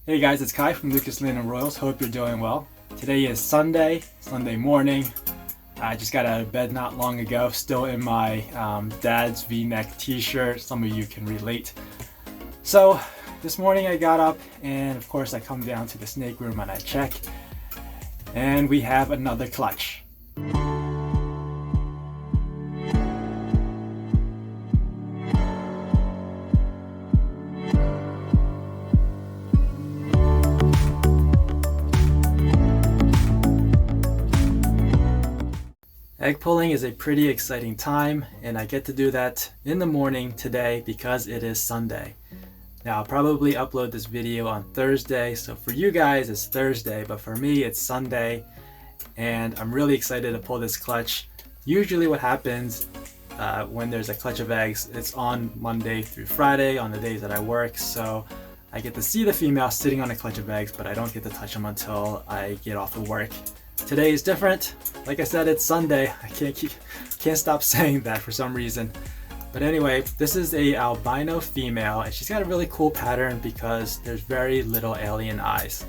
Hey guys, it's Kai from Lucas Land and Royals. Hope you're doing well. Today is Sunday morning. I just got out of bed not long ago, still in my dad's V-neck t-shirt. Some of you can relate. So this morning I got up and of course I come down to the snake room and I check. And we have another clutch. Egg pulling is a pretty exciting time, and I get to do that in the morning today because it is Sunday. Now I'll probably upload this video on Thursday, so for you guys it's Thursday, but for me it's Sunday, and I'm really excited to pull this clutch. Usually what happens when there's a clutch of eggs, it's on Monday through Friday on the days that I work, so I get to see the female sitting on a clutch of eggs, but I don't get to touch them until I get off of work. Today is different. Like I said, it's Sunday. I can't stop saying that for some reason. But anyway, this is a albino female, and she's got a really cool pattern because there's very little alien eyes.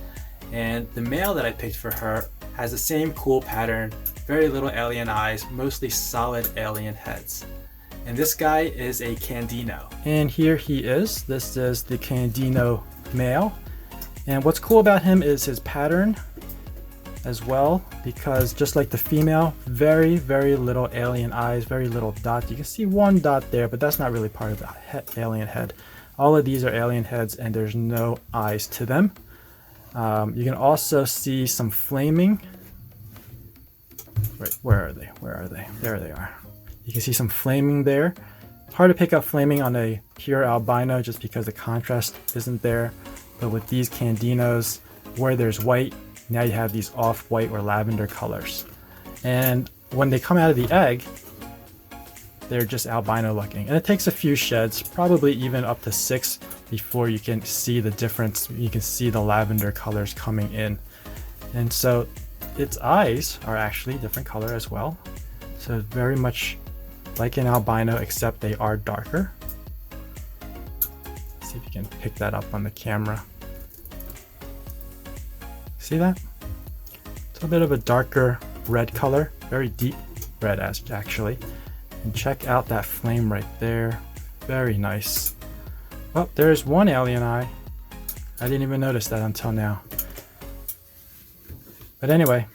And the male that I picked for her has the same cool pattern, very little alien eyes, mostly solid alien heads. And this guy is a Candino. And here he is. This is the Candino male. And what's cool about him is his pattern as well, because just like the female, very little alien eyes, very little dot. You can see one dot there, but that's not really part of the alien head. All of these are alien heads and there's no eyes to them. You can also see some flaming. Wait, where are they? There they are. You can see some flaming there. Hard to pick up flaming on a pure albino just because the contrast isn't there, but with these Candinos, where there's white, now you have these off-white or lavender colors. And when they come out of the egg, they're just albino looking. And it takes a few sheds, probably even up to 6, before you can see the difference. You can see the lavender colors coming in. And so its eyes are actually different color as well. So very much like an albino, except they are darker. Let's see if you can pick that up on the camera. See that? It's a bit of a darker red color, very deep red actually. And check out that flame right there, very nice. Oh, there's one alien eye. I didn't even notice that until now. But anyway,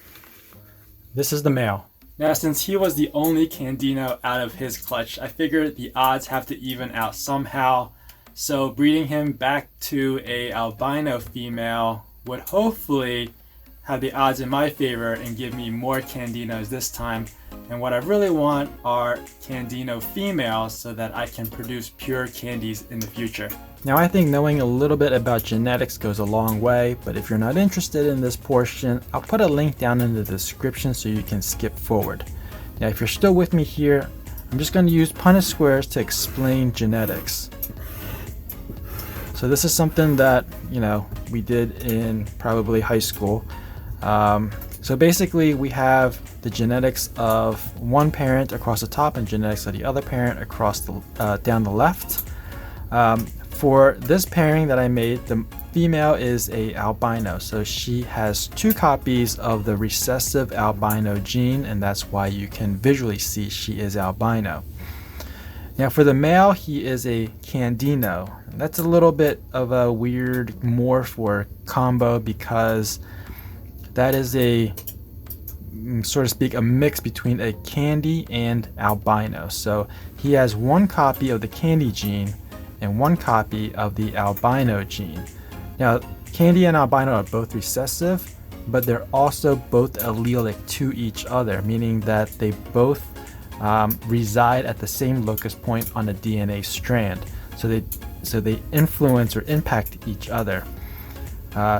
this is the male. Now since he was the only Candino out of his clutch, I figured the odds have to even out somehow. So breeding him back to a albino female would hopefully have the odds in my favor and give me more Candinos this time. And what I really want are Candino females so that I can produce pure candies in the future. Now I think knowing a little bit about genetics goes a long way, but if you're not interested in this portion, I'll put a link down in the description so you can skip forward. Now if you're still with me here, I'm just going to use Punnett squares to explain genetics. So this is something that, we did in probably high school. So basically we have the genetics of one parent across the top and genetics of the other parent across the down the left. For this pairing that I made, the female is a albino, so she has 2 copies of the recessive albino gene, and that's why you can visually see she is albino. Now for the male, he is a Candino. That's a little bit of a weird morph or combo because that is a, so to speak, a mix between a candy and albino. So he has 1 copy of the candy gene and 1 copy of the albino gene. Now candy and albino are both recessive, but they're also both allelic to each other, meaning that they both reside at the same locus point on a DNA strand. So they influence or impact each other.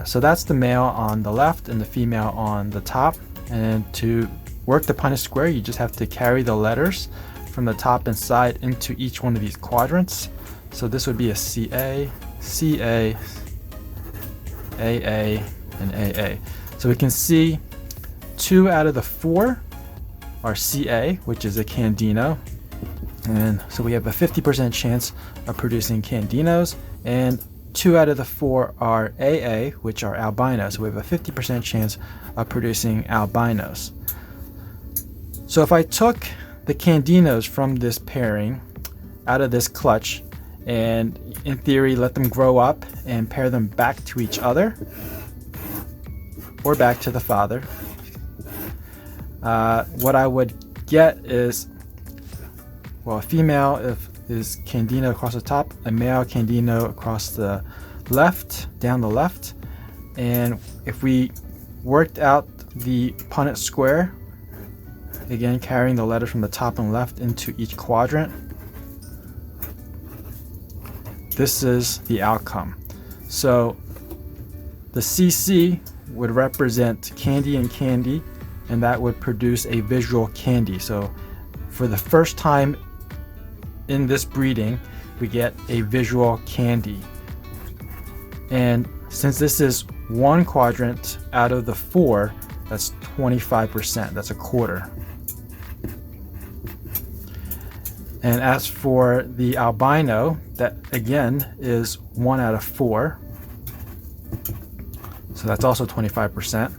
So that's the male on the left and the female on the top. And to work the Punnett square, you just have to carry the letters from the top and side into each one of these quadrants. So this would be a CA, CA, AA, and AA. So we can see 2 out of the 4 are CA, which is a Candino. And so we have a 50% chance of producing Candinos, and 2 out of the 4 are AA, which are albinos. So we have a 50% chance of producing albinos. So if I took the Candinos from this pairing out of this clutch and in theory let them grow up and pair them back to each other or back to the father, what I would get is, well, a female is Candino across the top, a male Candino across the left, down the left. And if we worked out the punnett square, again carrying the letters from the top and left into each quadrant, this is the outcome. So the CC would represent candy and candy, and that would produce a visual candy. So for the first time in this breeding, we get a visual candy. And since this is one quadrant out of the 4, that's 25%, that's a quarter. And as for the albino, that again is 1 out of 4. So that's also 25%.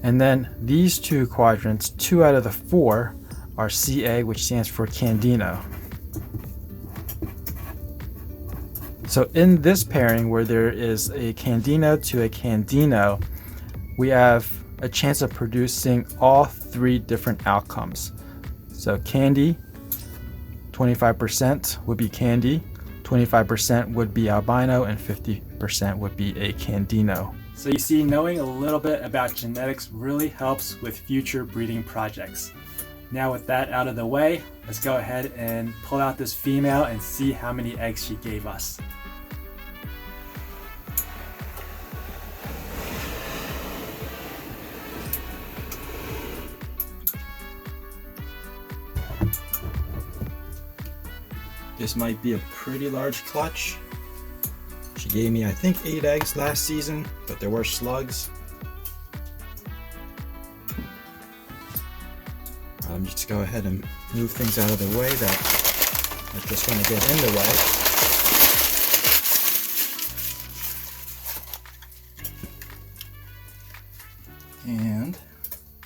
And then these 2 quadrants, 2 out of the 4 are CA, which stands for Candino. So in this pairing where there is a Candino to a Candino, we have a chance of producing all 3 different outcomes. So candy, 25% would be candy, 25% would be albino, and 50% would be a Candino. So you see, knowing a little bit about genetics really helps with future breeding projects. Now with that out of the way, let's go ahead and pull out this female and see how many eggs she gave us. This might be a pretty large clutch. She gave me, I think, 8 eggs last season, but there were slugs. Just go ahead and move things out of the way that are just going to get in the way. And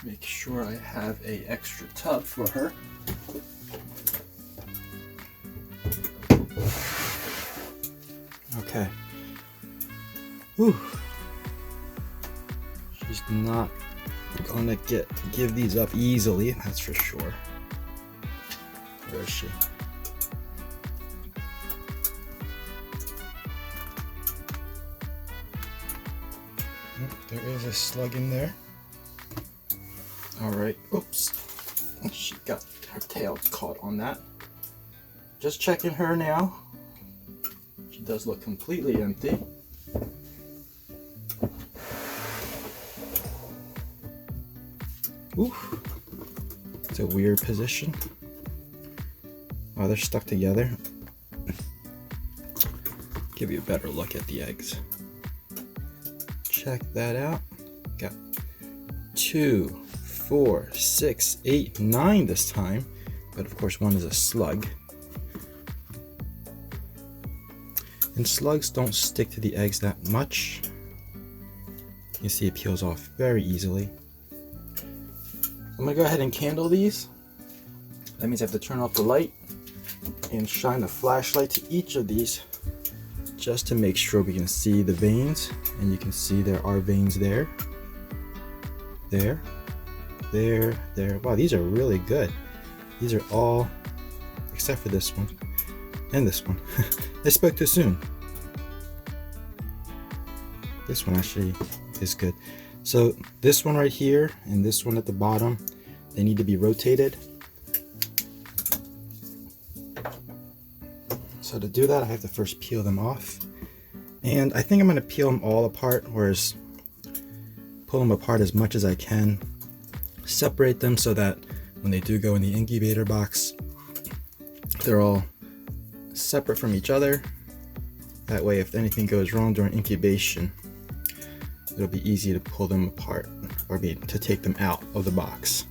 make sure I have an extra tub for her. Okay. Whew. She's not gonna give these up easily, that's for sure. Where is she? There is a slug in there. Alright, oops. She got her tail caught on that. Just checking her now. She does look completely empty. Ooh, it's a weird position. Oh, they're stuck together. Give you a better look at the eggs. Check that out. Got 2, 4, 6, 8, 9 this time, but of course one is a slug. And slugs don't stick to the eggs that much. You can see it peels off very easily. I'm gonna go ahead and candle these. That means I have to turn off the light and shine a flashlight to each of these just to make sure we can see the veins. And you can see there are veins there. There. There. There. Wow, these are really good. These are all, except for this one and this one. I spoke too soon. This one actually is good. So this one right here and this one at the bottom, they need to be rotated. So to do that, I have to first peel them off. And I think I'm going to peel them all apart, or pull them apart as much as I can. Separate them so that when they do go in the incubator box, they're all separate from each other. That way, if anything goes wrong during incubation, it'll be easy to pull them apart, or to take them out of the box.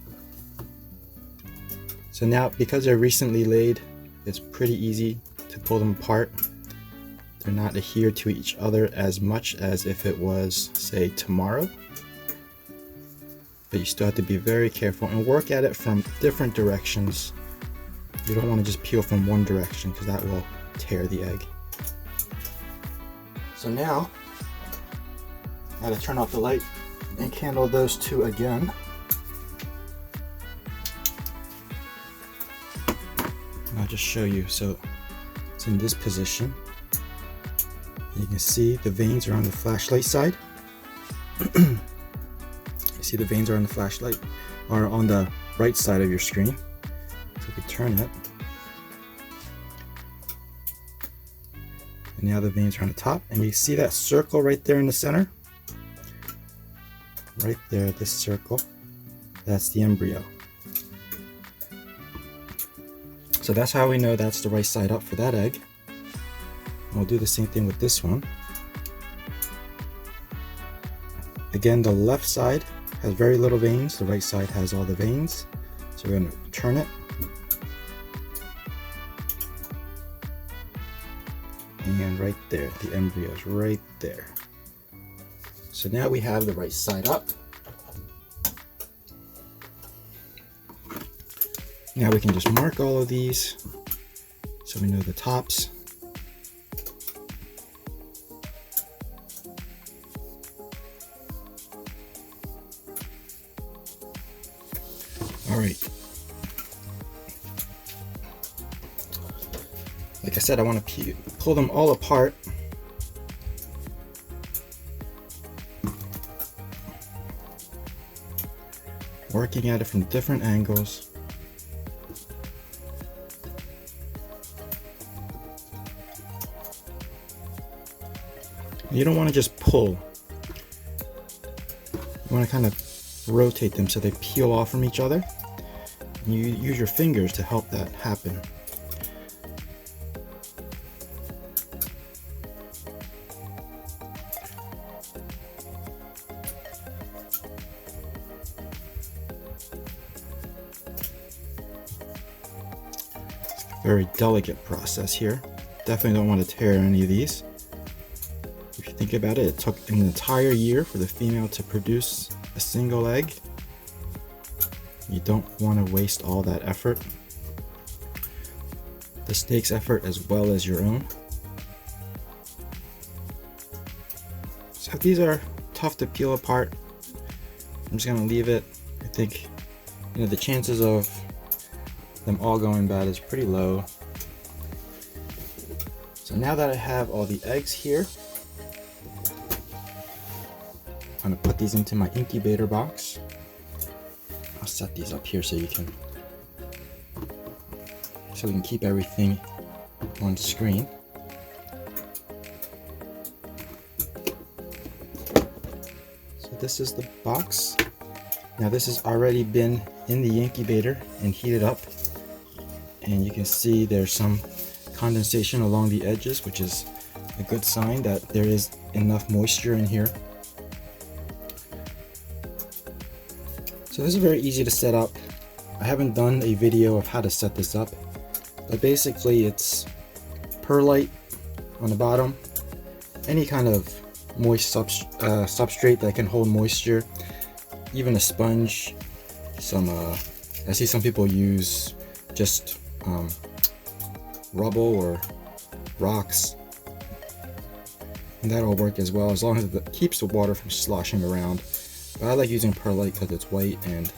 So now, because they're recently laid, it's pretty easy to pull them apart. they're not adhered to each other as much as if it was, say, tomorrow. But you still have to be very careful and work at it from different directions. You don't want to just peel from one direction because that will tear the egg. So now, I gotta turn off the light and candle those two again. I'll just show you. So it's in this position. You can see the veins are on the flashlight side. You see the veins are on the flashlight, are on the right side of your screen. So if we turn it, and now the veins are on the top, and you see that circle right there in the center? Right there, this circle, that's the embryo. So that's how we know that's the right side up for that egg. And we'll do the same thing with this one. Again, the left side has very little veins, the right side has all the veins. So we're going to turn it. And right there, the embryo is right there. So now we have the right side up. Now we can just mark all of these so we know the tops. All right. Like I said, I want to pull them all apart. Working at it from different angles. You don't want to just pull. You want to kind of rotate them so they peel off from each other. And you use your fingers to help that happen. Very delicate process here. Definitely don't want to tear any of these. If you think about it, it took an entire year for the female to produce a single egg. You don't want to waste all that effort. The snake's effort as well as your own. So these are tough to peel apart. I'm just gonna leave it. I think, you know, the chances of them all going bad is pretty low. So now that I have all the eggs here, I'm gonna put these into my incubator box. I'll set these up here so we can keep everything on screen. So this is the box. Now this has already been in the incubator and heated up. And you can see there's some condensation along the edges, which is a good sign that there is enough moisture in here. So this is very easy to set up. I haven't done a video of how to set this up, but basically it's perlite on the bottom, any kind of moist substrate that can hold moisture, even a sponge. I see some people use just rubble or rocks, and that'll work as well, as long as it keeps the water from sloshing around. But I like using perlite because it's white and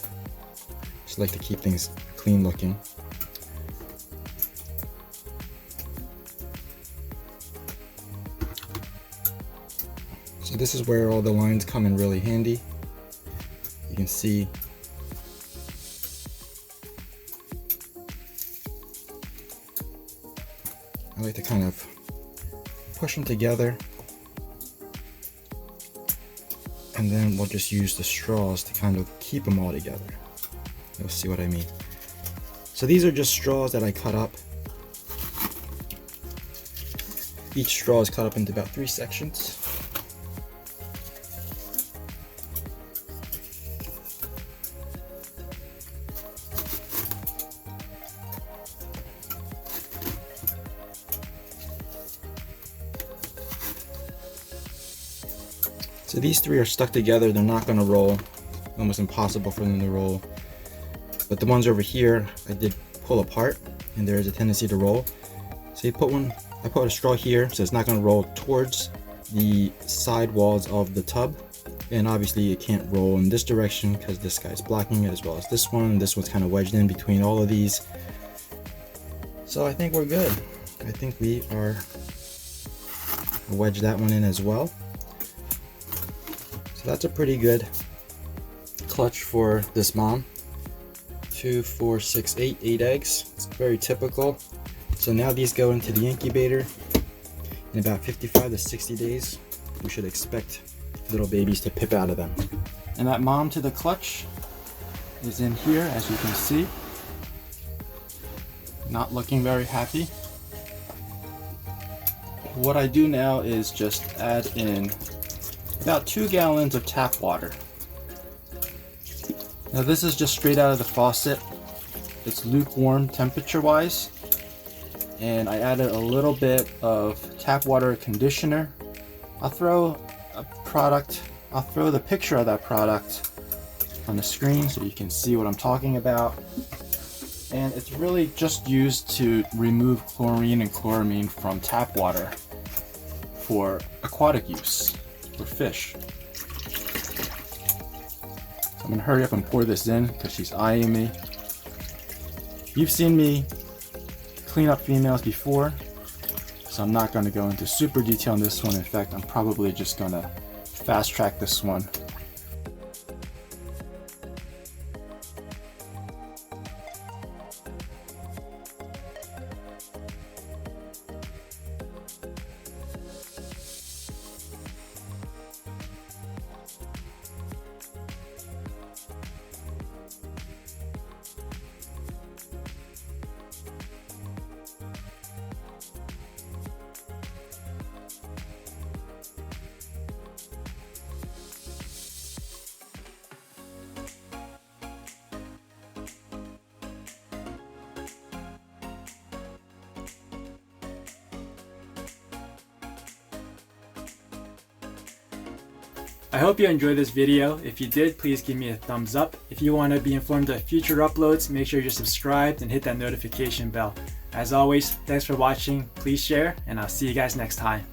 just like to keep things clean looking. So this is where all the lines come in really handy. You can see I like to kind of push them together, and then we'll just use the straws to kind of keep them all together. You'll see what I mean. So these are just straws that I cut up. Each straw is cut up into about 3 sections. So these three are stuck together, they're not gonna roll. Almost impossible for them to roll. But the ones over here, I did pull apart and there is a tendency to roll. So I put a straw here so it's not gonna roll towards the side walls of the tub. And obviously it can't roll in this direction because this guy's blocking it, as well as this one. This one's kind of wedged in between all of these. So I think we're good. I think we are wedge that one in as well. So that's a pretty good clutch for this mom. 2, 4, 6, 8 eggs. It's very typical. So now these go into the incubator. In about 55 to 60 days, we should expect little babies to pip out of them. And that mom to the clutch is in here, as you can see. Not looking very happy. What I do now is just add in about 2 gallons of tap water. Now this is just straight out of the faucet. It's lukewarm temperature wise. And I added a little bit of tap water conditioner. I'll throw the picture of that product on the screen so you can see what I'm talking about. And it's really just used to remove chlorine and chloramine from tap water for aquatic use, for fish. So I'm gonna hurry up and pour this in because she's eyeing me. You've seen me clean up females before, so I'm not gonna go into super detail on this one. In fact, I'm probably just gonna fast track this one. I hope you enjoyed this video. If you did, please give me a thumbs up. If you want to be informed of future uploads, make sure you're subscribed and hit that notification bell. As always, thanks for watching, please share, and I'll see you guys next time.